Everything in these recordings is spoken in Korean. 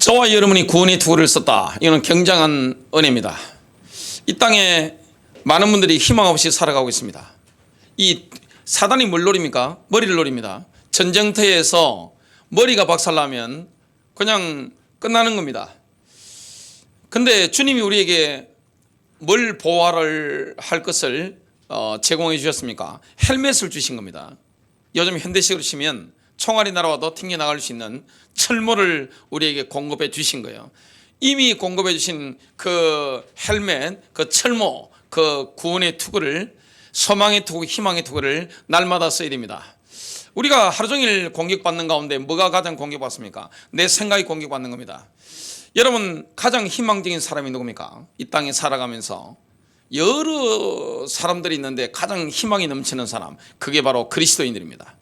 저와 여러분이 구원의 투구를 썼다. 이거는 굉장한 은혜입니다. 이 땅에 많은 분들이 희망 없이 살아가고 있습니다. 이 사단이 뭘 노립니까? 머리를 노립니다. 전쟁터에서 머리가 박살나면 그냥 끝나는 겁니다. 근데 주님이 우리에게 뭘 보호를 할 것을 제공해 주셨습니까? 헬멧을 주신 겁니다. 요즘 현대식으로 치면 총알이 날아와도 튕겨나갈 수 있는 철모를 우리에게 공급해 주신 거예요. 이미 공급해 주신 그 헬멧, 그 철모, 그 구원의 투구를, 소망의 투구, 희망의 투구를 날마다 써야 됩니다. 우리가 하루 종일 공격받는 가운데 뭐가 가장 공격받습니까? 내 생각이 공격받는 겁니다. 여러분, 가장 희망적인 사람이 누굽니까? 이 땅에 살아가면서 여러 사람들이 있는데 가장 희망이 넘치는 사람, 그게 바로 그리스도인들입니다.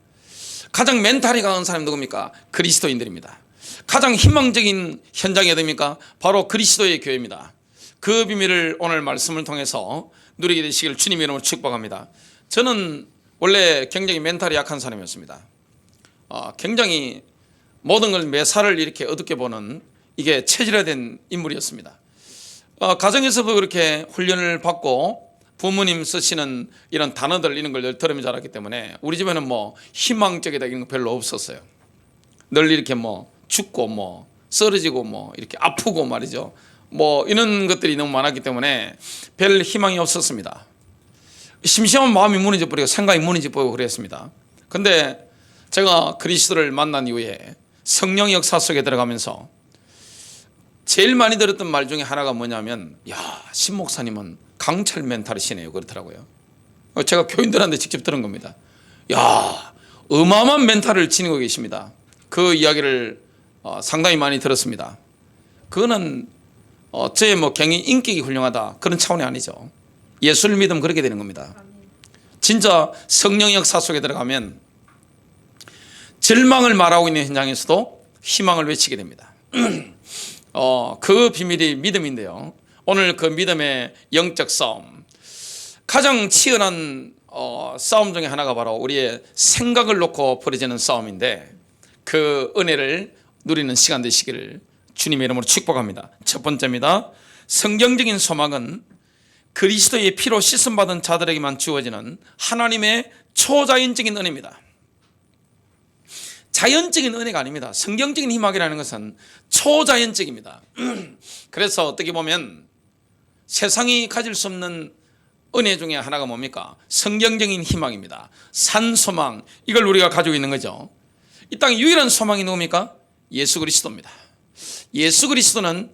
가장 멘탈이 강한 사람이 누굽니까? 그리스도인들입니다. 가장 희망적인 현장이 어디입니까? 바로 그리스도의 교회입니다. 그 비밀을 오늘 말씀을 통해서 누리게 되시길 주님의 이름으로 축복합니다. 저는 원래 굉장히 멘탈이 약한 사람이었습니다. 굉장히 모든 걸 매사를 이렇게 어둡게 보는, 이게 체질화된 인물이었습니다. 가정에서도 그렇게 훈련을 받고 부모님 쓰시는 이런 단어들, 이런 걸 들으며 자랐기 때문에 우리 집에는 뭐 희망적이다 이런 거 별로 없었어요. 늘 이렇게 뭐 죽고 뭐 쓰러지고 뭐 이렇게 아프고 말이죠. 뭐 이런 것들이 너무 많았기 때문에 별 희망이 없었습니다. 심심한 마음이 무너져 버리고 생각이 무너져 버리고 그랬습니다. 근데 제가 그리스도를 만난 이후에 성령 역사 속에 들어가면서 제일 많이 들었던 말 중에 하나가 뭐냐면, 야, 신 목사님은 강철 멘탈이시네요, 그렇더라고요. 제가 교인들한테 직접 들은 겁니다. 야, 어마어마한 멘탈을 지니고 계십니다. 그 이야기를 상당히 많이 들었습니다. 그거는 저의 뭐 경영 인격이 훌륭하다 그런 차원이 아니죠. 예수를 믿으면 그렇게 되는 겁니다. 진짜 성령 역사 속에 들어가면 절망을 말하고 있는 현장에서도 희망을 외치게 됩니다. 그 비밀이 믿음인데요. 오늘 그 믿음의 영적 싸움, 가장 치열한 싸움 중에 하나가 바로 우리의 생각을 놓고 벌어지는 싸움인데, 그 은혜를 누리는 시간 되시기를 주님의 이름으로 축복합니다. 첫 번째입니다. 성경적인 소망은 그리스도의 피로 씻음받은 자들에게만 주어지는 하나님의 초자연적인 은혜입니다. 자연적인 은혜가 아닙니다. 성경적인 희망이라는 것은 초자연적입니다. 그래서 어떻게 보면 세상이 가질 수 없는 은혜 중에 하나가 뭡니까? 성경적인 희망입니다. 산소망, 이걸 우리가 가지고 있는 거죠. 이 땅의 유일한 소망이 누굽니까? 예수 그리스도입니다. 예수 그리스도는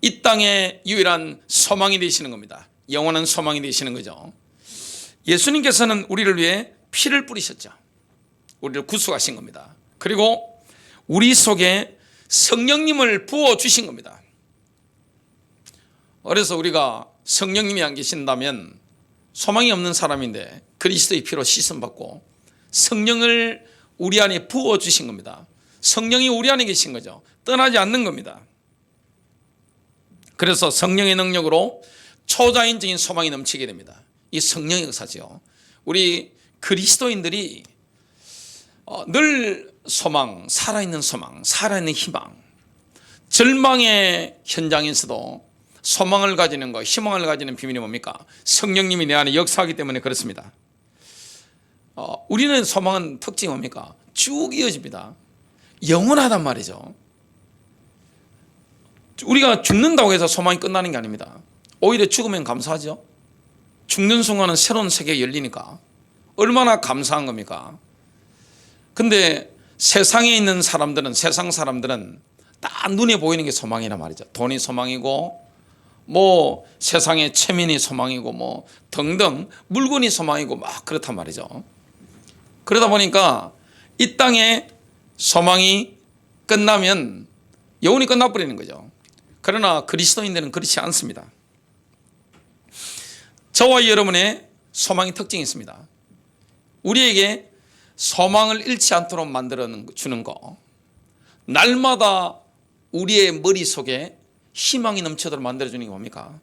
이 땅의 유일한 소망이 되시는 겁니다. 영원한 소망이 되시는 거죠. 예수님께서는 우리를 위해 피를 뿌리셨죠. 우리를 구속하신 겁니다. 그리고 우리 속에 성령님을 부어주신 겁니다. 그래서 우리가 성령님이 안 계신다면 소망이 없는 사람인데 그리스도의 피로 씻음받고 성령을 우리 안에 부어주신 겁니다. 성령이 우리 안에 계신 거죠. 떠나지 않는 겁니다. 그래서 성령의 능력으로 초자연적인 소망이 넘치게 됩니다. 이 성령의 역사죠. 우리 그리스도인들이 늘 소망, 살아있는 소망, 살아있는 희망, 절망의 현장에서도 소망을 가지는 것, 희망을 가지는 비밀이 뭡니까? 성령님이 내 안에 역사하기 때문에 그렇습니다. 우리는 소망은 특징이 뭡니까? 쭉 이어집니다. 영원하단 말이죠. 우리가 죽는다고 해서 소망이 끝나는 게 아닙니다. 오히려 죽으면 감사하죠. 죽는 순간은 새로운 세계가 열리니까 얼마나 감사한 겁니까? 근데 세상에 있는 사람들은, 세상 사람들은 다 눈에 보이는 게 소망이란 말이죠. 돈이 소망이고 뭐 세상의 체면이 소망이고 뭐 등등 물건이 소망이고 막 그렇단 말이죠. 그러다 보니까 이 땅에 소망이 끝나면 영원히 끝나버리는 거죠. 그러나 그리스도인들은 그렇지 않습니다. 저와 여러분의 소망의 특징이 있습니다. 우리에게 소망을 잃지 않도록 만들어 주는 거, 날마다 우리의 머릿속에 희망이 넘치도록 만들어주는 게 뭡니까?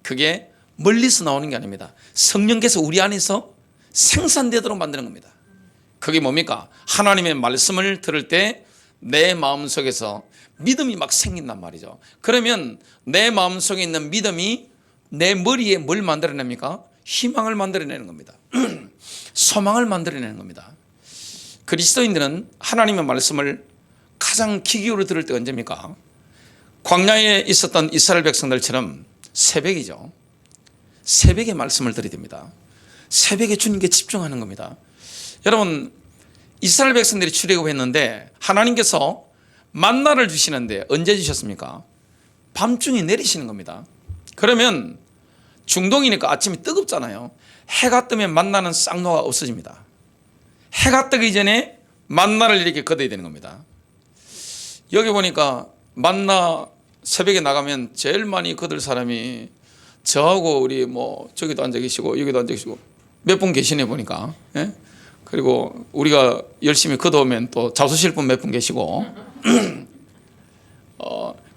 그게 멀리서 나오는 게 아닙니다. 성령께서 우리 안에서 생산되도록 만드는 겁니다. 그게 뭡니까? 하나님의 말씀을 들을 때 내 마음속에서 믿음이 막 생긴단 말이죠. 그러면 내 마음속에 있는 믿음이 내 머리에 뭘 만들어냅니까? 희망을 만들어내는 겁니다. 소망을 만들어내는 겁니다. 그리스도인들은 하나님의 말씀을 가장 귀 기울여 들을 때가 언제입니까? 광야에 있었던 이스라엘 백성들처럼 새벽이죠. 새벽에 말씀을 들이댑니다. 새벽에 주님께 집중하는 겁니다. 여러분, 이스라엘 백성들이 출애굽했는데 하나님께서 만나를 주시는데 언제 주셨습니까? 밤중에 내리시는 겁니다. 그러면 중동이니까 아침이 뜨겁잖아요. 해가 뜨면 만나는 쌍노가 없어집니다. 해가 뜨기 전에 만나를 이렇게 걷어야 되는 겁니다. 여기 보니까 만나 새벽에 나가면 제일 많이 걷을 사람이 저하고 우리 뭐 저기도 앉아 계시고 여기도 앉아 계시고 몇 분 계시네 보니까. 예? 그리고 우리가 열심히 걷어오면 또 자수실 분 몇 분 계시고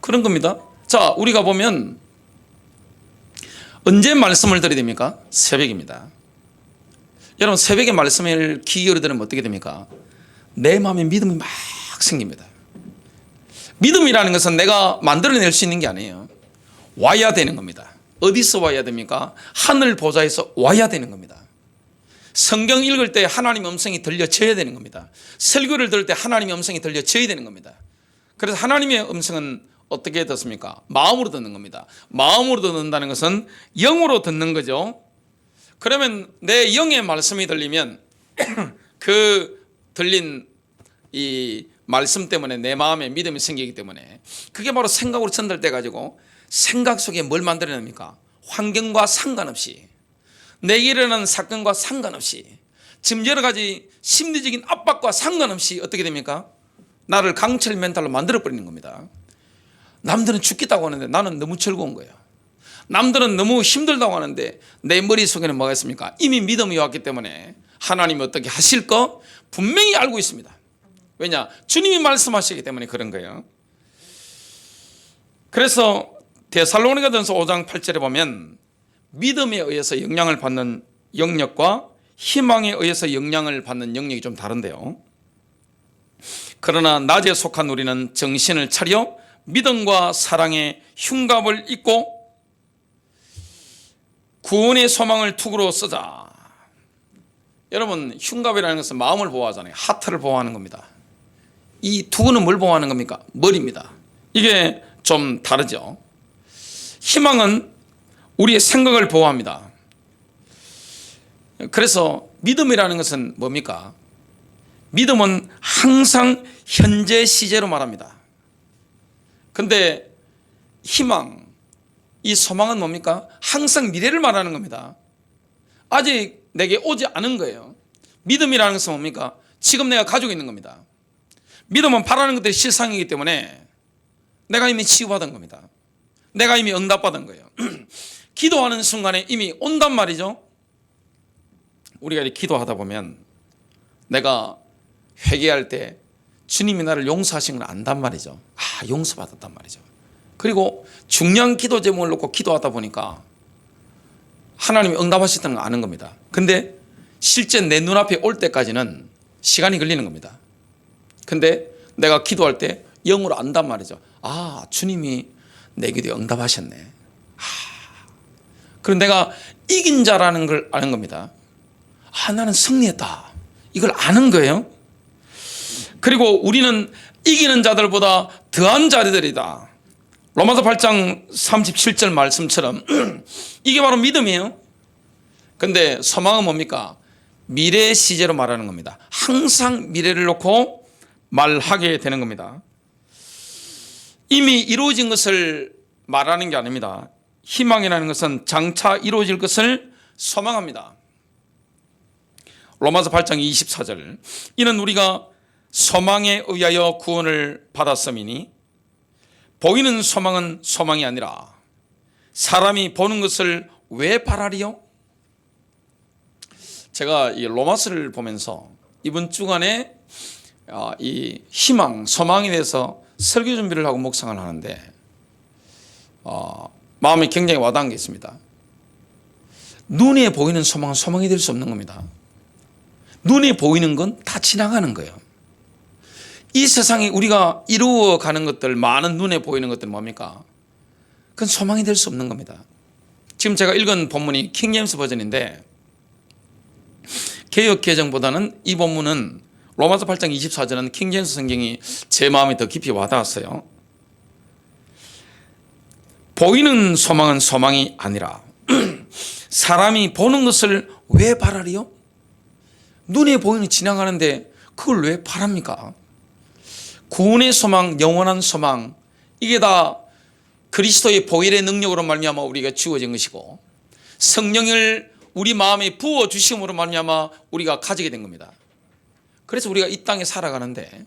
그런 겁니다. 자, 우리가 보면 언제 말씀을 드려야 됩니까? 새벽입니다. 여러분, 새벽에 말씀을 귀 기울여 들으면 어떻게 됩니까? 내 마음에 믿음이 막 생깁니다. 믿음이라는 것은 내가 만들어낼 수 있는 게 아니에요. 와야 되는 겁니다. 어디서 와야 됩니까? 하늘 보좌에서 와야 되는 겁니다. 성경 읽을 때 하나님의 음성이 들려져야 되는 겁니다. 설교를 들을 때 하나님의 음성이 들려져야 되는 겁니다. 그래서 하나님의 음성은 어떻게 듣습니까? 마음으로 듣는 겁니다. 마음으로 듣는다는 것은 영으로 듣는 거죠. 그러면 내 영의 말씀이 들리면 그 들린 이 말씀 때문에 내 마음에 믿음이 생기기 때문에 그게 바로 생각으로 전달돼 가지고 생각 속에 뭘 만들어냅니까? 환경과 상관없이 내게 일어나는 사건과 상관없이 지금 여러 가지 심리적인 압박과 상관없이 어떻게 됩니까? 나를 강철 멘탈로 만들어버리는 겁니다. 남들은 죽겠다고 하는데 나는 너무 즐거운 거예요. 남들은 너무 힘들다고 하는데 내 머릿속에는 뭐가 있습니까? 이미 믿음이 왔기 때문에 하나님이 어떻게 하실 거 분명히 알고 있습니다. 왜냐? 주님이 말씀하시기 때문에 그런 거예요. 그래서 데살로니가전서 5장 8절에 보면 믿음에 의해서 영향을 받는 영역과 희망에 의해서 영향을 받는 영역이 좀 다른데요. 그러나 낮에 속한 우리는 정신을 차려 믿음과 사랑의 흉갑을 입고 구원의 소망을 투구로 쓰자. 여러분, 흉갑이라는 것은 마음을 보호하잖아요. 하트를 보호하는 겁니다. 이 투구는 뭘 보호하는 겁니까? 머리입니다. 이게 좀 다르죠. 희망은 우리의 생각을 보호합니다. 그래서 믿음이라는 것은 뭡니까? 믿음은 항상 현재 시제로 말합니다. 근데 희망, 이 소망은 뭡니까? 항상 미래를 말하는 겁니다. 아직 내게 오지 않은 거예요. 믿음이라는 것은 뭡니까? 지금 내가 가지고 있는 겁니다. 믿음은 바라는 것들이 실상이기 때문에 내가 이미 치유받은 겁니다. 내가 이미 응답받은 거예요. 기도하는 순간에 이미 온단 말이죠. 우리가 이렇게 기도하다 보면 내가 회개할 때 주님이 나를 용서하신 걸 안단 말이죠. 아, 용서받았단 말이죠. 그리고 중요한 기도 제목을 놓고 기도하다 보니까 하나님이 응답하셨다는 걸 아는 겁니다. 근데 실제 내 눈앞에 올 때까지는 시간이 걸리는 겁니다. 근데 내가 기도할 때 영으로 안단 말이죠. 아, 주님이 내 기도에 응답하셨네. 그럼 내가 이긴 자라는 걸 아는 겁니다. 아, 나는 승리했다. 이걸 아는 거예요. 그리고 우리는 이기는 자들보다 더한 자들이다. 로마서 8장 37절 말씀처럼 이게 바로 믿음이에요. 근데 소망은 뭡니까? 미래 시제로 말하는 겁니다. 항상 미래를 놓고 말하게 되는 겁니다. 이미 이루어진 것을 말하는 게 아닙니다. 희망이라는 것은 장차 이루어질 것을 소망합니다. 로마서 8장 24절, 이는 우리가 소망에 의하여 구원을 받았음이니 보이는 소망은 소망이 아니라 사람이 보는 것을 왜 바라리요? 제가 이 로마서를 보면서 이번 주간에 이 희망, 소망에 대해서 설교 준비를 하고 묵상을 하는데 마음에 굉장히 와닿은 게 있습니다. 눈에 보이는 소망은 소망이 될 수 없는 겁니다. 눈에 보이는 건 다 지나가는 거예요. 이 세상에 우리가 이루어가는 것들, 많은 눈에 보이는 것들 뭡니까? 그건 소망이 될 수 없는 겁니다. 지금 제가 읽은 본문이 킹제임스 버전인데 개역 개정보다는 이 본문은 로마서 8장 24절은 킹제임스 성경이 제 마음에 더 깊이 와닿았어요. 보이는 소망은 소망이 아니라 사람이 보는 것을 왜 바라리요? 눈에 보이는 지나가는데 그걸 왜 바랍니까? 구원의 소망, 영원한 소망, 이게 다 그리스도의 보혈의 능력으로 말미암아 우리가 주어진 것이고 성령을 우리 마음에 부어 주심으로 말미암아 우리가 가지게 된 겁니다. 그래서 우리가 이 땅에 살아가는데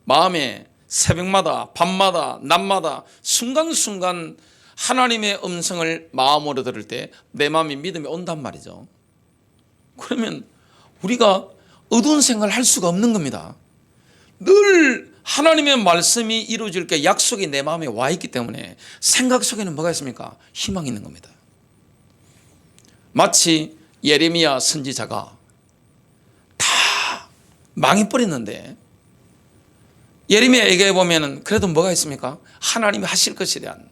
마음에 새벽마다 밤마다 낮마다 순간순간 하나님의 음성을 마음으로 들을 때 내 마음에 믿음이 온단 말이죠. 그러면 우리가 어두운 생각을 할 수가 없는 겁니다. 늘 하나님의 말씀이 이루어질 게 약속이 내 마음에 와 있기 때문에 생각 속에는 뭐가 있습니까? 희망이 있는 겁니다. 마치 예레미야 선지자가 다 망해버렸는데 예레미야에게 보면 그래도 뭐가 있습니까? 하나님이 하실 것에 대한,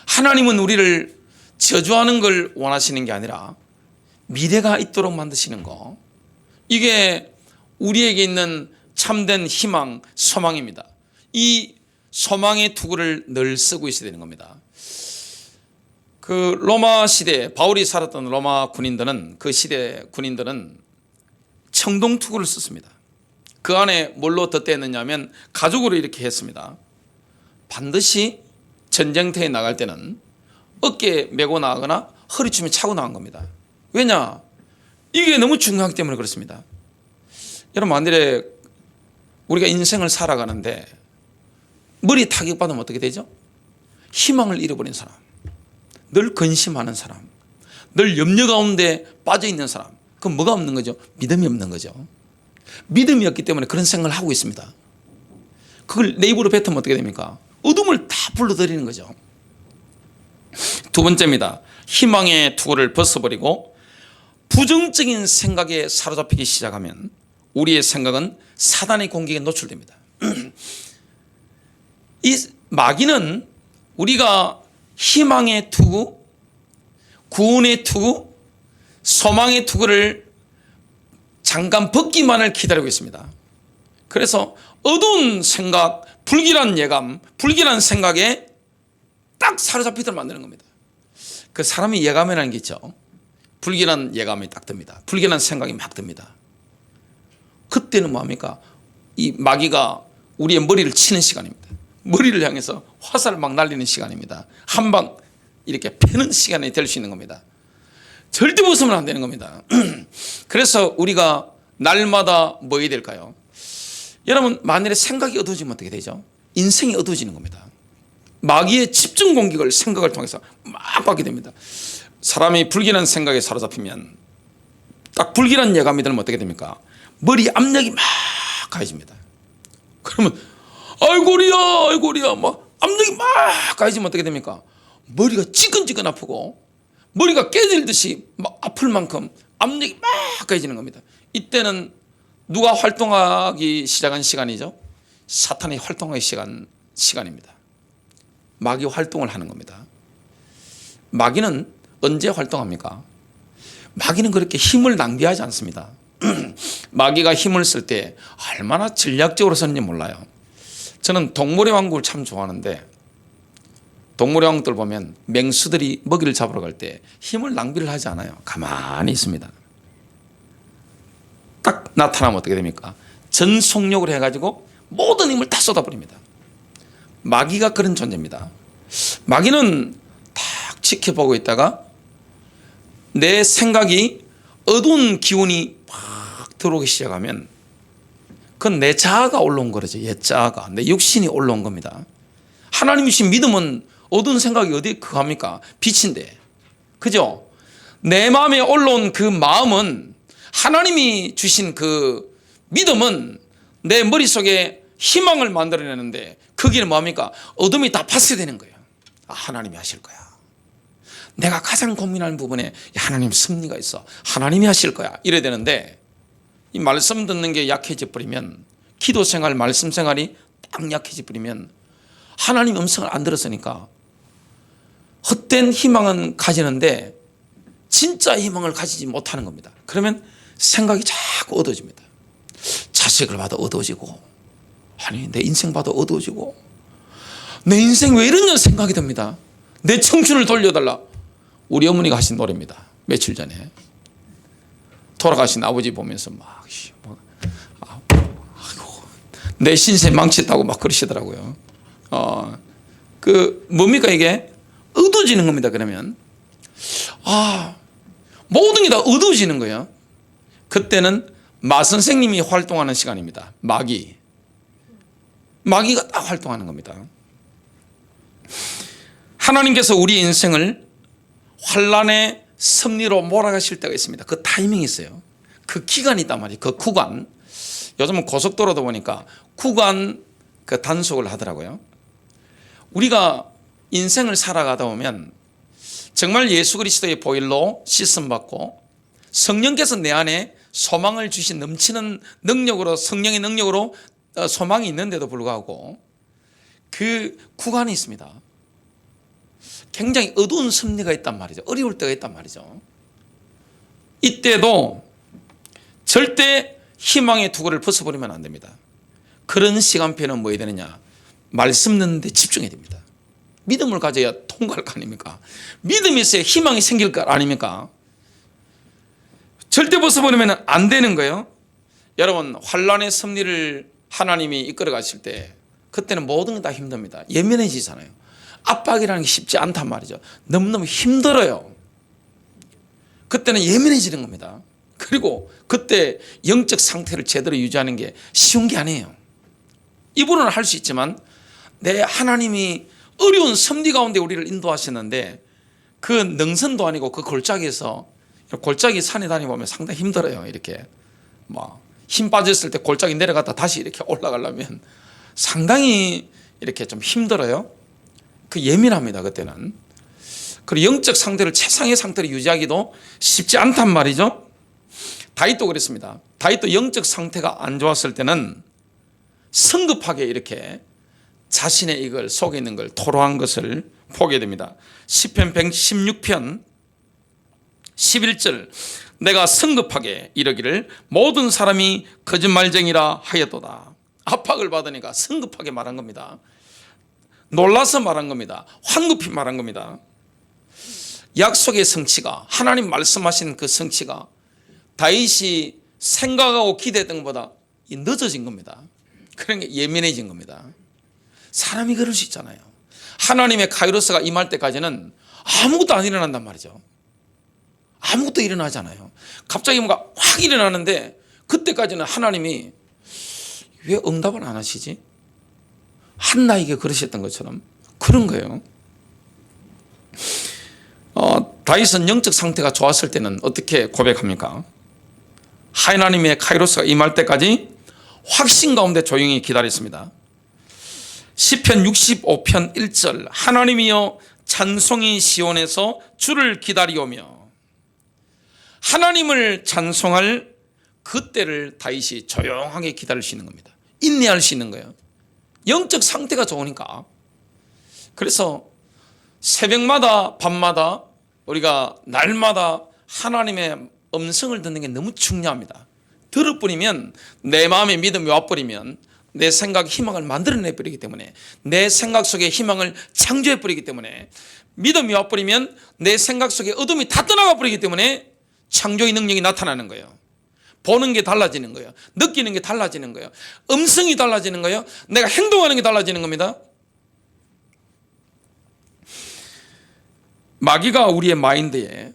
하나님은 우리를 저주하는 걸 원하시는 게 아니라 미래가 있도록 만드시는 거, 이게 우리에게 있는 참된 희망, 소망입니다. 이 소망의 투구를 늘 쓰고 있어야 되는 겁니다. 그 로마 시대, 바울이 살았던 로마 군인들은, 그 시대 군인들은 청동 투구를 썼습니다. 그 안에 뭘로 덧대었느냐면 가죽으로 이렇게 했습니다. 반드시 전쟁터에 나갈 때는 어깨에 메고 나가거나 허리춤에 차고 나간 겁니다. 왜냐? 이게 너무 중요하기 때문에 그렇습니다. 여러분, 만일에 우리가 인생을 살아가는데 머리 타격받으면 어떻게 되죠? 희망을 잃어버린 사람, 늘 근심하는 사람, 늘 염려 가운데 빠져있는 사람, 그럼 뭐가 없는 거죠? 믿음이 없는 거죠. 믿음이 없기 때문에 그런 생각을 하고 있습니다. 그걸 내 입으로 뱉으면 어떻게 됩니까? 어둠을 다 불러들이는 거죠. 두 번째입니다. 희망의 투구를 벗어버리고 부정적인 생각에 사로잡히기 시작하면 우리의 생각은 사단의 공격에 노출됩니다. 이 마귀는 우리가 희망의 투구, 구원의 투구, 소망의 투구를 잠깐 벗기만을 기다리고 있습니다. 그래서 어두운 생각, 불길한 예감, 불길한 생각에 딱 사로잡히도록 만드는 겁니다. 그 사람이 예감이라는 게 있죠. 불길한 예감이 딱 듭니다. 불길한 생각이 막 듭니다. 그때는 뭐합니까? 이 마귀가 우리의 머리를 치는 시간입니다. 머리를 향해서 화살을 막 날리는 시간입니다. 한 방 이렇게 패는 시간이 될 수 있는 겁니다. 절대 벗으면 안 되는 겁니다. 그래서 우리가 날마다 뭐 해야 될까요? 여러분, 만일에 생각이 어두워지면 어떻게 되죠? 인생이 어두워지는 겁니다. 마귀의 집중 공격을 생각을 통해서 막 받게 됩니다. 사람이 불길한 생각에 사로잡히면 딱 불길한 예감이 들면 어떻게 됩니까? 머리 압력이 막 가해집니다. 그러면 아이고리야 막 압력이 막 가해지면 어떻게 됩니까? 머리가 찌끈찌끈 아프고 머리가 깨질듯이 막 아플 만큼 압력이 막 가해지는 겁니다. 이때는 누가 활동하기 시작한 시간이죠? 사탄이 활동하기 시작한 시간입니다. 마귀 활동을 하는 겁니다. 마귀는 언제 활동합니까? 마귀는 그렇게 힘을 낭비하지 않습니다. 마귀가 힘을 쓸 때 얼마나 전략적으로 썼는지 몰라요. 저는 동물의 왕국을 참 좋아하는데 동물의 왕국들 보면 맹수들이 먹이를 잡으러 갈 때 힘을 낭비를 하지 않아요. 가만히 있습니다. 딱 나타나면 어떻게 됩니까? 전속력으로 해가지고 모든 힘을 다 쏟아버립니다. 마귀가 그런 존재입니다. 마귀는 딱 지켜보고 있다가 내 생각이 어두운 기운이 막 들어오기 시작하면 그건 내 자아가 올라온 거죠. 옛 자아가, 내 육신이 올라온 겁니다. 하나님 주신 믿음은 어두운 생각이 어디에 합니까? 빛인데, 그죠? 내 마음에 올라온 그 마음은, 하나님이 주신 그 믿음은 내 머릿속에 희망을 만들어내는데 거기는 뭐합니까? 어둠이 다 파쇄되는 거예요. 아, 하나님이 하실 거야. 내가 가장 고민하는 부분에 하나님 승리가 있어. 하나님이 하실 거야. 이래야 되는데 이 말씀 듣는 게 약해져 버리면 기도 생활, 말씀 생활이 딱 약해져 버리면 하나님 음성을 안 들었으니까 헛된 희망은 가지는데 진짜 희망을 가지지 못하는 겁니다. 그러면 생각이 자꾸 어두워집니다. 자식을 봐도 어두워지고, 아니 내 인생 봐도 어두워지고, 내 인생 왜 이러냐 생각이 듭니다. 내 청춘을 돌려달라. 우리 어머니가 하신 노래입니다. 며칠 전에 돌아가신 아버지 보면서 아이고, 내 신세 망쳤다고 막 그러시더라고요. 뭡니까 이게? 어두워지는 겁니다. 그러면 모든 게 다 어두워지는 거예요. 그때는 마 선생님이 활동하는 시간입니다. 마귀가 딱 활동하는 겁니다. 하나님께서 우리 인생을 환난의 섭리로 몰아가실 때가 있습니다. 그 타이밍이 있어요. 그 기간이 있단 말이에요. 그 구간. 요즘은 고속도로도 보니까 구간 그 단속을 하더라고요. 우리가 인생을 살아가다 보면 정말 예수 그리스도의 보혈로 씻음받고 성령께서 내 안에 소망을 주신 넘치는 능력으로, 성령의 능력으로 소망이 있는데도 불구하고 그 구간이 있습니다. 굉장히 어두운 섭리가 있단 말이죠. 어려울 때가 있단 말이죠. 이때도 절대 희망의 투구를 벗어버리면 안 됩니다. 그런 시간표는 뭐 해야 되느냐? 말씀 듣는데 집중해야 됩니다. 믿음을 가져야 통과할 거 아닙니까? 믿음이 있어야 희망이 생길 거 아닙니까? 절대 벗어버리면 안 되는 거예요. 여러분, 환난의 섭리를 하나님이 이끌어 가실 때 그때는 모든 게 다 힘듭니다. 예민해지잖아요. 압박이라는 게 쉽지 않단 말이죠. 너무너무 힘들어요. 그때는 예민해지는 겁니다. 그리고 그때 영적 상태를 제대로 유지하는 게 쉬운 게 아니에요. 이분은 할 수 있지만 내 하나님이 어려운 섭리 가운데 우리를 인도하셨는데 그 능선도 아니고 그 골짜기에서, 골짜기 산에 다니보면 상당히 힘들어요. 이렇게 힘 빠졌을 때 골짜기 내려갔다 다시 이렇게 올라가려면 상당히 이렇게 좀 힘들어요. 그 예민합니다. 그때는. 그리고 영적 상태를, 최상의 상태를 유지하기도 쉽지 않단 말이죠. 다윗도 그랬습니다. 다윗도 영적 상태가 안 좋았을 때는 성급하게 이렇게 자신의 이걸 속에 있는 걸 토로한 것을 보게 됩니다. 시편 116편 11절, 내가 성급하게 이르기를 모든 사람이 거짓말쟁이라 하였도다. 압박을 받으니까 성급하게 말한 겁니다. 놀라서 말한 겁니다. 황급히 말한 겁니다. 약속의 성취가, 하나님 말씀하신 그 성취가 다윗이 생각하고 기대했던 것보다 늦어진 겁니다. 그러니까 예민해진 겁니다. 사람이 그럴 수 있잖아요. 하나님의 카이로스가 임할 때까지는 아무것도 안 일어난단 말이죠. 아무것도 일어나지 않아요. 갑자기 뭔가 확 일어나는데 그때까지는 하나님이 왜 응답을 안 하시지? 한나에게 그러셨던 것처럼 그런 거예요. 다윗은 영적 상태가 좋았을 때는 어떻게 고백합니까? 하나님의 카이로스가 임할 때까지 확신 가운데 조용히 기다렸습니다. 시편 65편 1절, 하나님이여 찬송이 시온에서 주를 기다리오며. 하나님을 찬송할 그때를 다윗이 조용하게 기다릴 수 있는 겁니다. 인내할 수 있는 거예요. 영적 상태가 좋으니까. 그래서 새벽마다 밤마다 우리가 날마다 하나님의 음성을 듣는 게 너무 중요합니다. 들어버리면, 내 마음에 믿음이 와버리면 내 생각, 희망을 만들어내버리기 때문에, 내 생각 속에 희망을 창조해버리기 때문에, 믿음이 와버리면 내 생각 속에 어둠이 다 떠나가 버리기 때문에 창조의 능력이 나타나는 거예요. 보는 게 달라지는 거예요. 느끼는 게 달라지는 거예요. 음성이 달라지는 거예요. 내가 행동하는 게 달라지는 겁니다. 마귀가 우리의 마인드에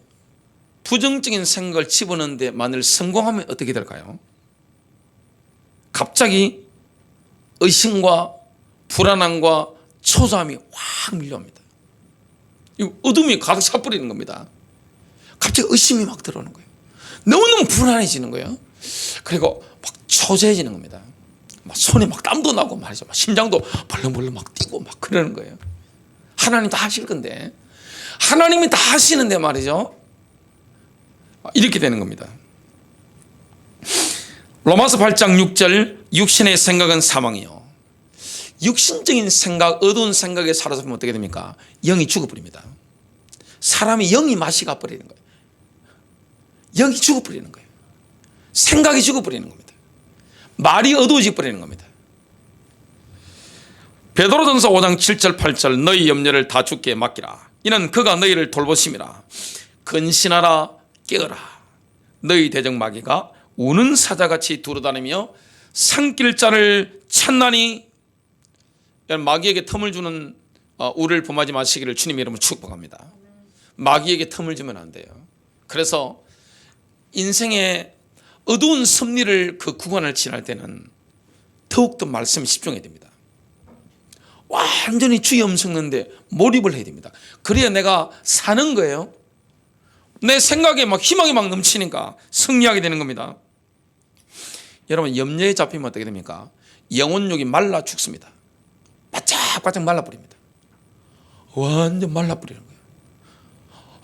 부정적인 생각을 집어넣는 데만을 성공하면 어떻게 될까요? 갑자기 의심과 불안함과 초조함이 확 밀려옵니다. 어둠이 가득 차버리는 겁니다. 갑자기 의심이 막 들어오는 거예요. 너무너무 불안해지는 거예요. 그리고 막 초조해지는 겁니다. 막 손에 막 땀도 나고 말이죠. 막 심장도 벌렁벌렁 막 뛰고 막 그러는 거예요. 하나님 다 하실 건데, 하나님이 다 하시는데 말이죠. 이렇게 되는 겁니다. 로마서 8장 6절, 육신의 생각은 사망이요. 육신적인 생각, 어두운 생각에 사로잡히면 어떻게 됩니까? 영이 죽어버립니다. 사람이 영이 맛이 가버리는 거예요. 영이 죽어버리는 거예요. 생각이 죽어버리는 겁니다. 말이 어두워져 버리는 겁니다. 베드로전서 5장 7절 8절 너희 염려를 다 주께 맡기라. 이는 그가 너희를 돌보심이라. 근신하라 깨어라. 너희 대적 마귀가 우는 사자같이 두루다니며 삼킬 자를 찾나니. 마귀에게 틈을 주는 우를 범하지 마시기를 주님의 이름으로 축복합니다. 마귀에게 틈을 주면 안 돼요. 그래서 인생의 어두운 섭리를 그 구간을 지날 때는 더욱더 말씀에 집중해야 됩니다. 완전히 주의 음성 듣는데 몰입을 해야 됩니다. 그래야 내가 사는 거예요. 내 생각에 막 희망이 막 넘치니까 승리하게 되는 겁니다. 여러분, 염려에 잡히면 어떻게 됩니까? 영혼육이 말라 죽습니다. 바짝바짝 말라버립니다. 완전 말라버리는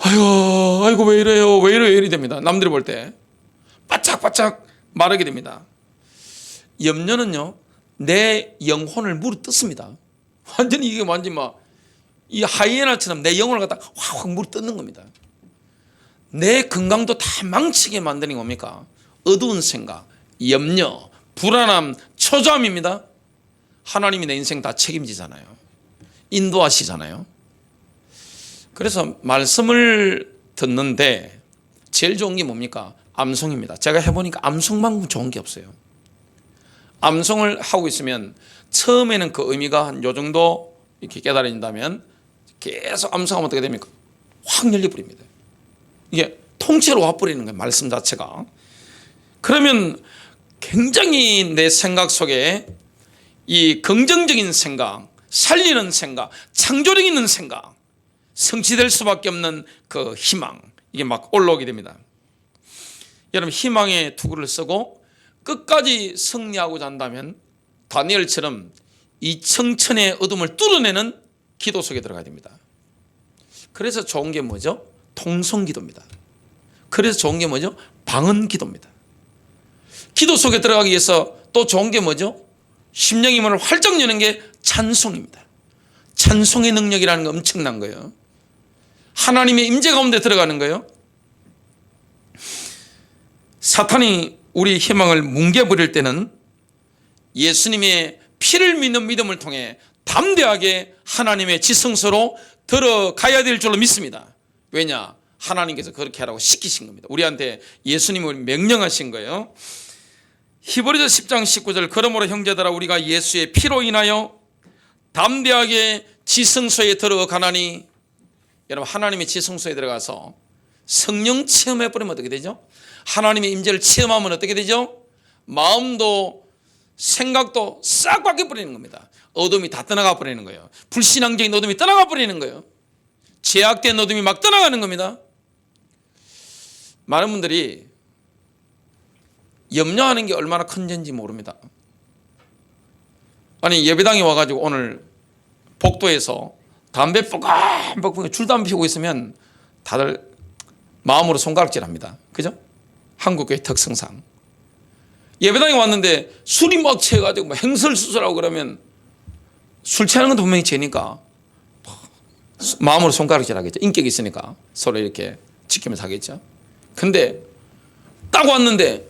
거예요. 아이고 왜 이래요, 왜 이래요, 이래 됩니다. 남들이 볼 때 바짝바짝 마르게 됩니다. 염려는요, 내 영혼을 물어뜯습니다. 완전히 이게 완전히 막 이 하이에나처럼 내 영혼을 갖다 확 물어뜯는 겁니다. 내 건강도 다 망치게 만드는 게 뭡니까? 어두운 생각, 염려, 불안함, 초조함입니다. 하나님이 내 인생 다 책임지잖아요. 인도하시잖아요. 그래서 말씀을 듣는데 제일 좋은 게 뭡니까? 암송입니다. 제가 해보니까 암송만큼 좋은 게 없어요. 암송을 하고 있으면 처음에는 그 의미가 한 요 정도 이렇게 깨달아진다면 계속 암송하면 어떻게 됩니까? 확 열려버립니다. 이게 통째로 와버리는 거예요, 말씀 자체가. 그러면 굉장히 내 생각 속에 이 긍정적인 생각, 살리는 생각, 창조력 있는 생각, 성취될 수밖에 없는 그 희망, 이게 막 올라오게 됩니다. 여러분, 희망의 투구를 쓰고 끝까지 승리하고자 한다면 다니엘처럼 이 청천의 어둠을 뚫어내는 기도 속에 들어가야 됩니다. 그래서 좋은 게 뭐죠? 통성기도입니다. 그래서 좋은 게 뭐죠? 방언기도입니다. 기도 속에 들어가기 위해서 또 좋은 게 뭐죠? 심령의 문을 활짝 여는 게 찬송입니다. 찬송의 능력이라는 게 엄청난 거예요. 하나님의 임재 가운데 들어가는 거예요. 사탄이 우리 희망을 뭉개버릴 때는 예수님의 피를 믿는 믿음을 통해 담대하게 하나님의 지성소로 들어가야 될 줄로 믿습니다. 왜냐? 하나님께서 그렇게 하라고 시키신 겁니다. 우리한테 예수님을 명령하신 거예요. 히브리서 10장 19절 그러므로 형제들아 우리가 예수의 피로 인하여 담대하게 지성소에 들어가나니. 여러분, 하나님의 지성소에 들어가서 성령 체험해버리면 어떻게 되죠? 하나님의 임재를 체험하면 어떻게 되죠? 마음도 생각도 싹 바뀌어버리는 겁니다. 어둠이 다 떠나가 버리는 거예요. 불신앙적인 어둠이 떠나가 버리는 거예요. 제약된 어둠이 막 떠나가는 겁니다. 많은 분들이 염려하는 게 얼마나 큰 죄인지 모릅니다. 아니, 예배당에 와가지고 오늘 복도에서 담배 뻑뻑 줄담배 피우고 있으면 다들 마음으로 손가락질합니다. 그죠? 한국교회 특성상 예배당에 왔는데 술이 막 취해가지고 막 행설수설하고 그러면 술 취하는 건 분명히 죄니까 마음으로 손가락질 하겠죠. 인격이 있으니까 서로 이렇게 지키면서 하겠죠. 근데 딱 왔는데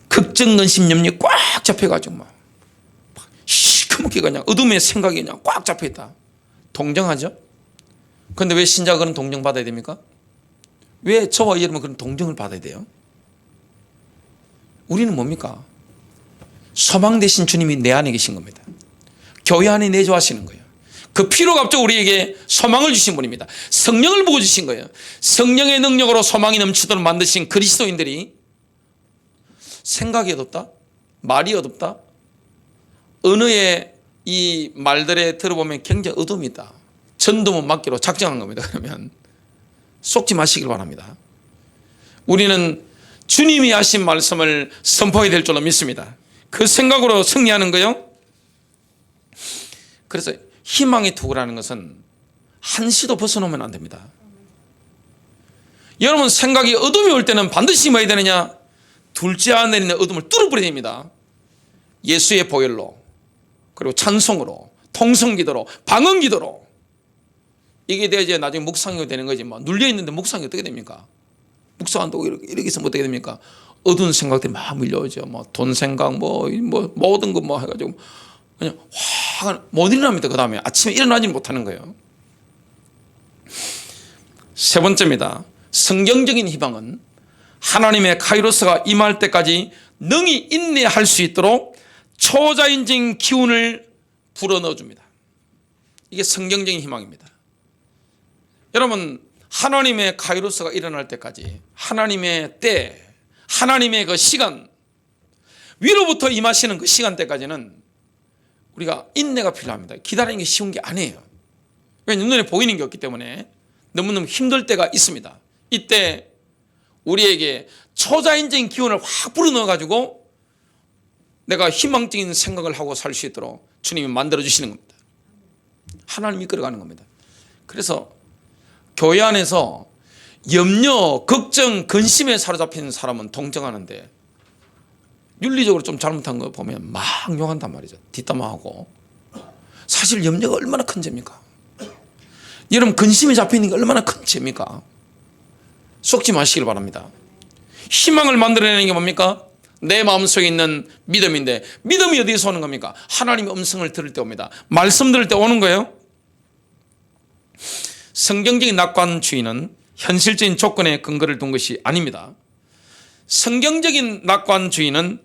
극정근심 염려이 꽉 잡혀가지고 막 시커멓게 그냥 어둠의 생각이 그냥 꽉 잡혀있다. 동정하죠. 그런데 왜 신자가 그런 동정 받아야 됩니까? 왜 저와 여러분 그런 동정을 받아야 돼요? 우리는 뭡니까? 소망 되신 주님이 내 안에 계신 겁니다. 교회 안에 내주하시는 거예요. 그 피로 값죠 우리에게 소망을 주신 분입니다. 성령을 부어주신 거예요. 성령의 능력으로 소망이 넘치도록 만드신 그리스도인들이 생각이 어둡다? 말이 어둡다? 언어의 이 말들에 들어보면 굉장히 어둠이 있다. 전도문 맞기로 작정한 겁니다. 그러면 속지 마시길 바랍니다. 우리는 주님이 하신 말씀을 선포해야 될 줄로 믿습니다. 그 생각으로 승리하는 거예요. 그래서 희망의 투구라는 것은 한시도 벗어놓으면 안 됩니다. 여러분, 생각이 어둠이 올 때는 반드시 뭐 해야 되느냐? 둘째 안에 있는 어둠을 뚫어버려야 됩니다. 예수의 보혈로, 그리고 찬송으로, 통성기도로, 방언기도로, 이게 돼야지 나중에 묵상이 되는 거지. 뭐 눌려있는데 묵상이 어떻게 됩니까? 묵상한다고 이렇게 있으면 어떻게 됩니까? 어두운 생각들이 막 밀려오죠. 뭐 돈 생각, 모든 거 뭐 해가지고 그냥 확 못 일어납니다. 그 다음에 아침에 일어나지 못하는 거예요. 세 번째입니다. 성경적인 희망은 하나님의 카이로스가 임할 때까지 능히 인내할 수 있도록 초자연적인 기운을 불어넣어 줍니다. 이게 성경적인 희망입니다. 여러분, 하나님의 카이로스가 일어날 때까지, 하나님의 때, 하나님의 그 시간, 위로부터 임하시는 그 시간대까지는 우리가 인내가 필요합니다. 기다리는 게 쉬운 게 아니에요. 왜냐하면 눈에 보이는 게 없기 때문에 너무너무 힘들 때가 있습니다. 이때 우리에게 초자연적인 기운을 확 불어넣어가지고 내가 희망적인 생각을 하고 살 수 있도록 주님이 만들어주시는 겁니다. 하나님이 이끌어가는 겁니다. 그래서 교회 안에서 염려, 걱정, 근심에 사로잡힌 사람은 동정하는데 윤리적으로 좀 잘못한 거 보면 막 욕한단 말이죠. 뒷담화하고. 사실 염려가 얼마나 큰 죄입니까? 여러분, 근심에 잡히는 게 얼마나 큰 죄입니까? 속지 마시길 바랍니다. 희망을 만들어내는 게 뭡니까? 내 마음속에 있는 믿음인데, 믿음이 어디서 오는 겁니까? 하나님의 음성을 들을 때 옵니다. 말씀 들을 때 오는 거예요. 성경적인 낙관주의는 현실적인 조건에 근거를 둔 것이 아닙니다. 성경적인 낙관주의는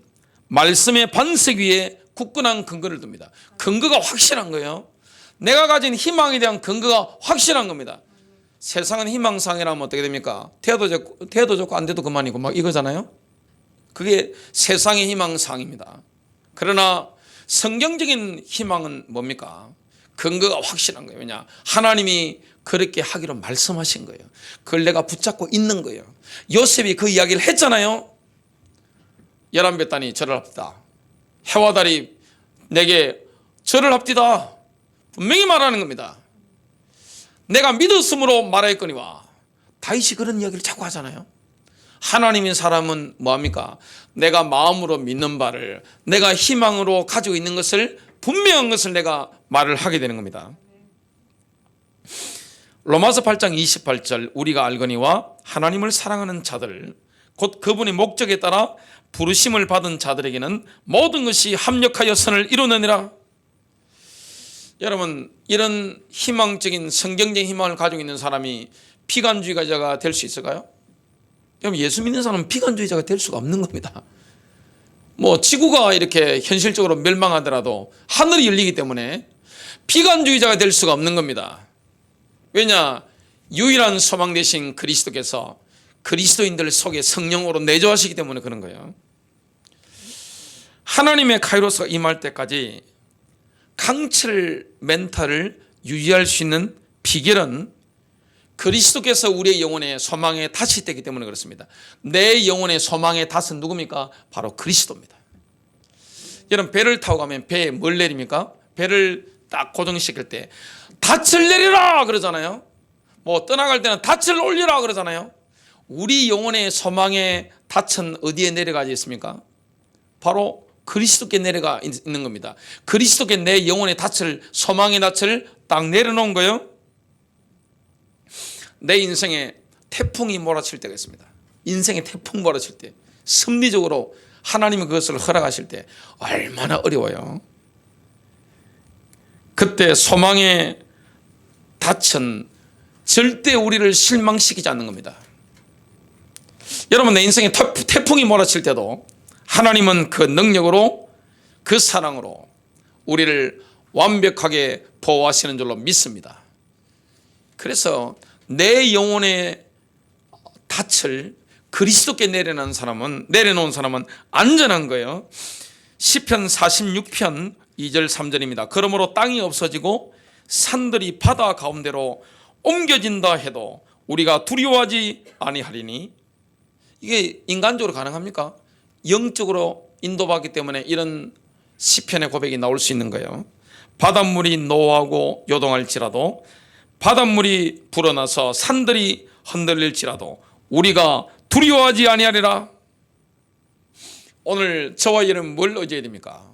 말씀의 반석 위에 굳건한 근거를 둡니다. 근거가 확실한 거예요. 내가 가진 희망에 대한 근거가 확실한 겁니다. 세상은 희망상이라면 어떻게 됩니까? 태도 좋고 안 돼도 그만이고 막 이거잖아요. 그게 세상의 희망상입니다. 그러나 성경적인 희망은 뭡니까? 근거가 확실한 거예요. 왜냐? 하나님이 그렇게 하기로 말씀하신 거예요. 그걸 내가 붙잡고 있는 거예요. 요셉이 그 이야기를 했잖아요. 11뱃단이 절을 합디다. 해와 달이 내게 절을 합디다. 분명히 말하는 겁니다. 내가 믿었으므로 말하였거니와. 다윗이 그런 이야기를 자꾸 하잖아요. 하나님인 사람은 뭐합니까? 내가 마음으로 믿는 바를, 내가 희망으로 가지고 있는 것을, 분명한 것을 내가 말을 하게 되는 겁니다. 로마서 8장 28절, 우리가 알거니와 하나님을 사랑하는 자들, 곧 그분의 목적에 따라 부르심을 받은 자들에게는 모든 것이 합력하여 선을 이루느니라. 여러분, 이런 희망적인 성경적인 희망을 가지고 있는 사람이 비관주의자가 될 수 있을까요? 여러분, 예수 믿는 사람은 비관주의자가 될 수가 없는 겁니다. 뭐 지구가 이렇게 현실적으로 멸망하더라도 하늘이 열리기 때문에 비관주의자가 될 수가 없는 겁니다. 왜냐? 유일한 소망 되신 그리스도께서 그리스도인들 속에 성령으로 내주하시기 때문에 그런 거예요. 하나님의 카이로스가 임할 때까지 강철 멘탈을 유지할 수 있는 비결은 그리스도께서 우리의 영혼의 소망의 닻이 되기 때문에 그렇습니다. 내 영혼의 소망의 닻은 누굽니까? 바로 그리스도입니다. 여러분, 배를 타고 가면 배에 뭘 내립니까? 배를 딱 고정시킬 때 닻을 내리라 그러잖아요. 뭐 떠나갈 때는 닻을 올리라 그러잖아요. 우리 영혼의 소망의 닻은 어디에 내려가 있습니까? 바로 그리스도께 내려가 있는 겁니다. 그리스도께 내 영혼의 닻을, 소망의 닻을 딱 내려놓은 거예요. 내 인생에 태풍이 몰아칠 때가 있습니다. 인생에 태풍 몰아칠 때, 섭리적으로 하나님이 그것을 허락하실 때 얼마나 어려워요. 그때 소망의 닻은 절대 우리를 실망시키지 않는 겁니다. 여러분, 내 인생에 태풍이 몰아칠 때도 하나님은 그 능력으로, 그 사랑으로 우리를 완벽하게 보호하시는 줄로 믿습니다. 그래서 내 영혼의 닻을 그리스도께 내려놓은 사람은 안전한 거예요. 시편 46편 2절 3절입니다. 그러므로 땅이 없어지고 산들이 바다 가운데로 옮겨진다 해도 우리가 두려워하지 아니하리니. 이게 인간적으로 가능합니까? 영적으로 인도받기 때문에 이런 시편의 고백이 나올 수 있는 거예요. 바닷물이 노하고 요동할지라도, 바닷물이 불어나서 산들이 흔들릴지라도 우리가 두려워하지 아니하리라. 오늘 저와 여러분 뭘 의지해야 됩니까?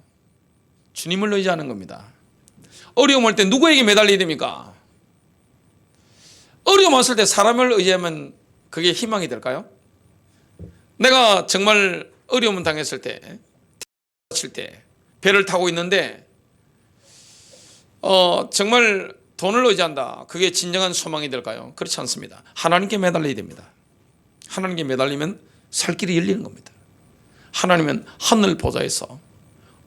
주님을 의지하는 겁니다. 어려움 올 때 누구에게 매달려야 됩니까? 어려움 왔을 때 사람을 의지하면 그게 희망이 될까요? 내가 정말 어려움을 당했을 때, 배를 타고 있는데 정말 돈을 의지한다. 그게 진정한 소망이 될까요? 그렇지 않습니다. 하나님께 매달려야 됩니다. 하나님께 매달리면 살 길이 열리는 겁니다. 하나님은 하늘 보좌에서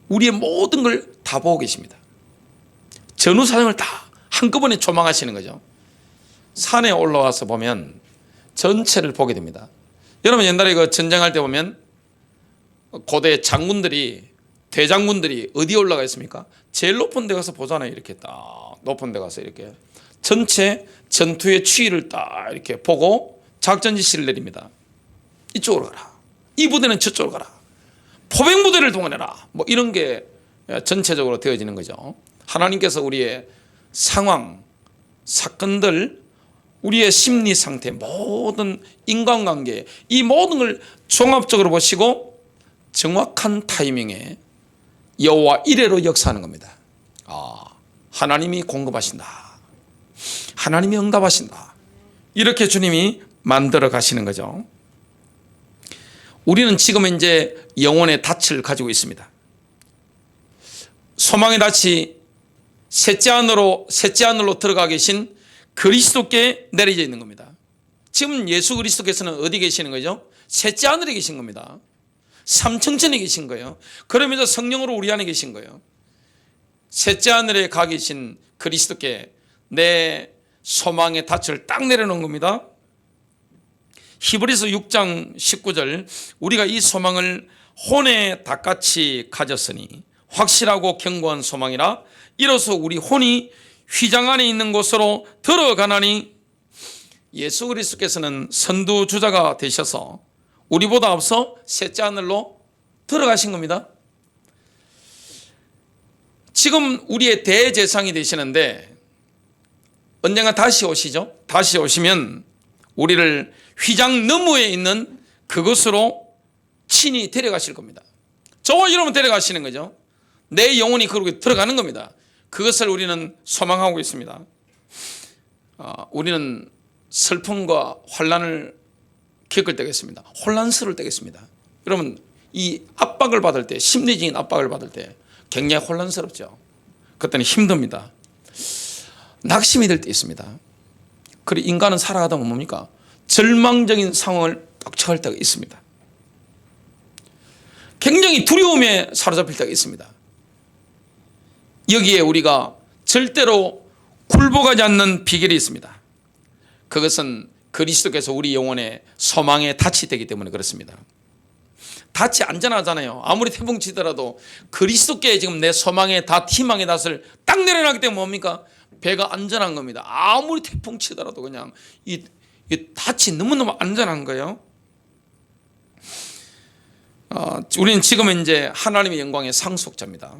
우리의 모든 걸 다 보고 계십니다. 전후사정을 다 한꺼번에 조망하시는 거죠. 산에 올라와서 보면 전체를 보게 됩니다. 여러분 옛날에 그 전쟁할 때 보면 고대 장군들이, 대장군들이 어디에 올라가 있습니까? 제일 높은 데 가서 보잖아요. 이렇게 딱 높은 데 가서 이렇게 전체 전투의 추이를 딱 이렇게 보고 작전 지시를 내립니다. 이쪽으로 가라. 이 부대는 저쪽으로 가라. 포병 부대를 동원해라. 뭐 이런 게 전체적으로 되어지는 거죠. 하나님께서 우리의 상황, 사건들, 우리의 심리 상태, 모든 인간관계, 이 모든 걸 종합적으로 보시고 정확한 타이밍에 여호와 이레로 역사하는 겁니다. 하나님이 공급하신다. 하나님이 응답하신다. 이렇게 주님이 만들어 가시는 거죠. 우리는 지금 이제 영혼의 닻을 가지고 있습니다. 소망의 닻이 셋째 하늘로 들어가 계신 그리스도께 내려져 있는 겁니다. 지금 예수 그리스도께서는 어디 계시는 거죠? 셋째 하늘에 계신 겁니다. 삼층천에 계신 거예요. 그러면서 성령으로 우리 안에 계신 거예요. 셋째 하늘에 가 계신 그리스도께 내 소망의 닻을 딱 내려놓은 겁니다. 히브리서 6장 19절, 우리가 이 소망을 혼의 닭같이 가졌으니 확실하고 견고한 소망이라 이로써 우리 혼이 휘장 안에 있는 곳으로 들어가나니. 예수 그리스도께서는 선두주자가 되셔서 우리보다 앞서 셋째 하늘로 들어가신 겁니다. 지금 우리의 대제사장이 되시는데 언젠가 다시 오시죠. 다시 오시면 우리를 휘장 너머에 있는 그것으로 친히 데려가실 겁니다. 저와 여러분 데려가시는 거죠. 내 영혼이 그렇게 들어가는 겁니다. 그것을 우리는 소망하고 있습니다. 우리는 슬픔과 환난을 겪을 때가 있습니다. 혼란스러울 때가 있습니다. 여러분 이 압박을 받을 때, 심리적인 압박을 받을 때 굉장히 혼란스럽죠. 그때는 힘듭니다. 낙심이 될 때 있습니다. 그리고 인간은 살아가다 보면 뭡니까? 절망적인 상황을 딱 처할 때가 있습니다. 굉장히 두려움에 사로잡힐 때가 있습니다. 여기에 우리가 절대로 굴복하지 않는 비결이 있습니다. 그것은 그리스도께서 우리 영혼의 소망의 닻이 되기 때문에 그렇습니다. 닻이 안전하잖아요. 아무리 태풍 치더라도 그리스도께 지금 내 소망의 닻, 희망의 닻을 딱 내려놨기 때문에 뭡니까? 배가 안전한 겁니다. 아무리 태풍 치더라도 그냥 이 닻이 너무너무 안전한 거예요. 우리는 지금 이제 하나님의 영광의 상속자입니다.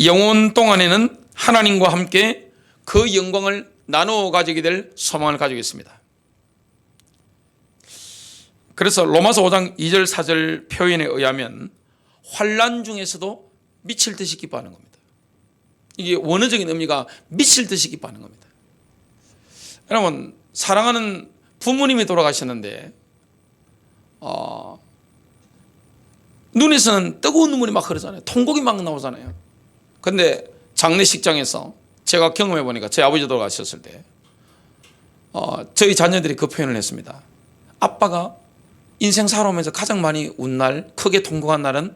영혼 동안에는 하나님과 함께 그 영광을 나누어 가지게 될 소망을 가지고 있습니다. 그래서 로마서 5장 2절 4절 표현에 의하면 환난 중에서도 미칠 듯이 기뻐하는 겁니다. 이게 원어적인 의미가 미칠 듯이 기뻐하는 겁니다. 여러분 사랑하는 부모님이 돌아가셨는데 눈에서는 뜨거운 눈물이 막 흐르잖아요. 통곡이 막 나오잖아요. 근데 장례식장에서 제가 경험해 보니까 제 아버지 돌아가셨을 때 저희 자녀들이 그 표현을 했습니다. 아빠가 인생 살아오면서 가장 많이 운 날, 크게 통곡한 날은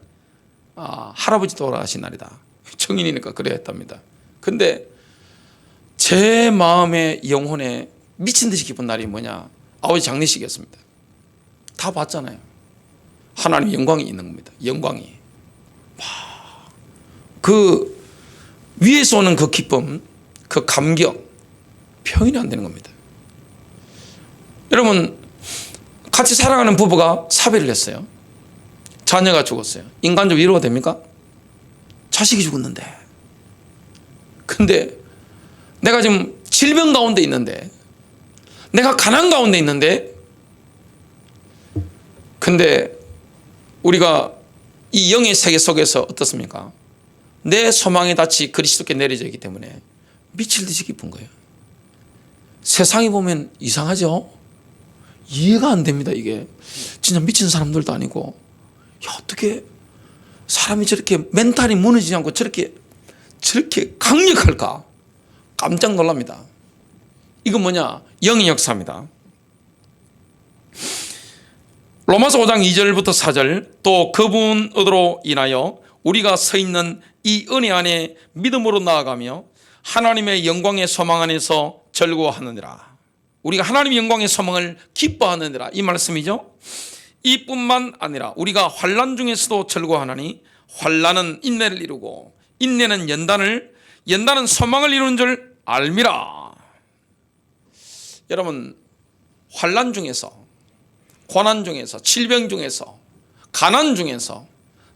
할아버지 돌아가신 날이다. 청인이니까 그래야 했답니다. 근데 제 마음의 영혼에 미친 듯이 기쁜 날이 뭐냐? 아버지 장례식이었습니다. 다 봤잖아요. 하나님 영광이 있는 겁니다. 영광이. 그 위에서 오는 그 기쁨, 그 감격 표현이 안 되는 겁니다. 여러분 같이 살아가는 부부가 사별을 했어요. 자녀가 죽었어요. 인간적 위로가 됩니까? 자식이 죽었는데. 근데 내가 지금 질병 가운데 있는데, 내가 가난 가운데 있는데, 근데 우리가 이 영의 세계 속에서 어떻습니까? 내 소망의 닻이 그리스도께 내려져 있기 때문에 미칠 듯이 기쁜 거예요. 세상이 보면 이상하죠? 이해가 안 됩니다. 이게 진짜 미친 사람들도 아니고, 야, 어떻게 사람이 저렇게 멘탈이 무너지지 않고 저렇게 강력할까? 깜짝 놀랍니다. 이건 뭐냐? 영의 역사입니다. 로마서 5장 2절부터 4절, 또 그분으로 인하여 우리가 서 있는 이 은혜 안에 믿음으로 나아가며 하나님의 영광의 소망 안에서 즐거워하느니라. 우리가 하나님의 영광의 소망을 기뻐하느니라, 이 말씀이죠. 이뿐만 아니라 우리가 환난 중에서도 즐거워하나니 환난은 인내를 이루고 인내는 연단은 소망을 이루는 줄 알미라. 여러분, 환난 중에서, 고난 중에서, 질병 중에서, 가난 중에서,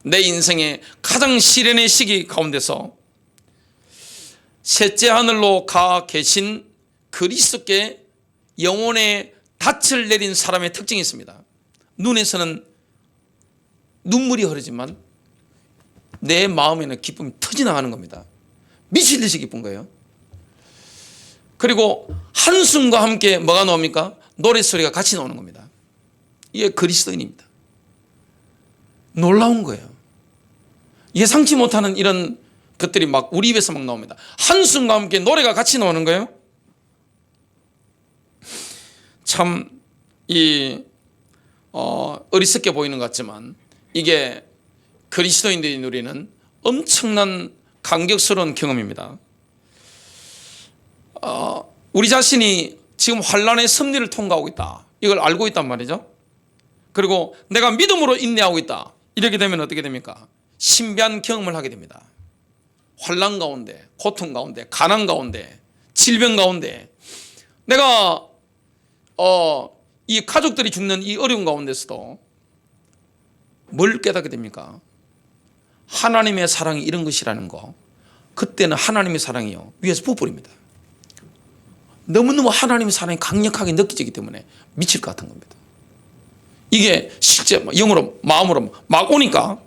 내 인생의 가장 시련의 시기 가운데서 셋째 하늘로 가 계신 그리스도께 영혼의 닻을 내린 사람의 특징이 있습니다. 눈에서는 눈물이 흐르지만 내 마음에는 기쁨이 터져나가는 겁니다. 미칠 듯이 기쁜 거예요. 그리고 한숨과 함께 뭐가 나옵니까? 노랫소리가 같이 나오는 겁니다. 이게 그리스도인입니다. 놀라운 거예요. 예상치 못하는 이런 것들이 막 우리 입에서 막 나옵니다. 한숨과 함께 노래가 같이 나오는 거예요. 참 어리석게 보이는 것 같지만 이게 그리스도인들이 누리는 엄청난 감격스러운 경험입니다. 우리 자신이 지금 환난의 섭리를 통과하고 있다, 이걸 알고 있단 말이죠. 그리고 내가 믿음으로 인내하고 있다, 이렇게 되면 어떻게 됩니까? 신비한 경험을 하게 됩니다. 환난 가운데, 고통 가운데, 가난 가운데, 질병 가운데, 내가 이 가족들이 죽는 이 어려운 가운데서도 뭘 깨닫게 됩니까? 하나님의 사랑이 이런 것이라는 거. 그때는 하나님의 사랑이요, 위에서 부어버립니다. 너무너무 하나님의 사랑이 강력하게 느껴지기 때문에 미칠 것 같은 겁니다. 이게 실제 영으로, 마음으로 막 오니까.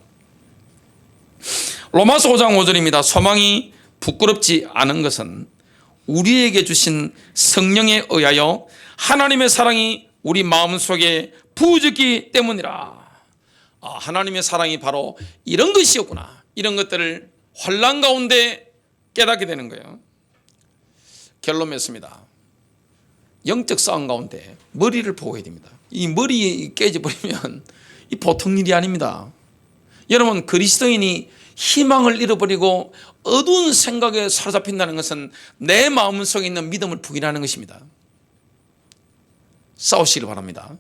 로마서 5장 5절입니다. 소망이 부끄럽지 않은 것은 우리에게 주신 성령에 의하여 하나님의 사랑이 우리 마음속에 부어졌기 때문이라. 하나님의 사랑이 바로 이런 것이었구나, 이런 것들을 환난 가운데 깨닫게 되는 거예요. 결론 맺습니다. 영적 싸움 가운데 머리를 보호해야 됩니다. 이 머리 깨져버리면 이 보통 일이 아닙니다. 여러분, 그리스도인이 희망을 잃어버리고 어두운 생각에 사로잡힌다는 것은 내 마음속에 있는 믿음을 부인하는 것입니다. 싸우시길 바랍니다.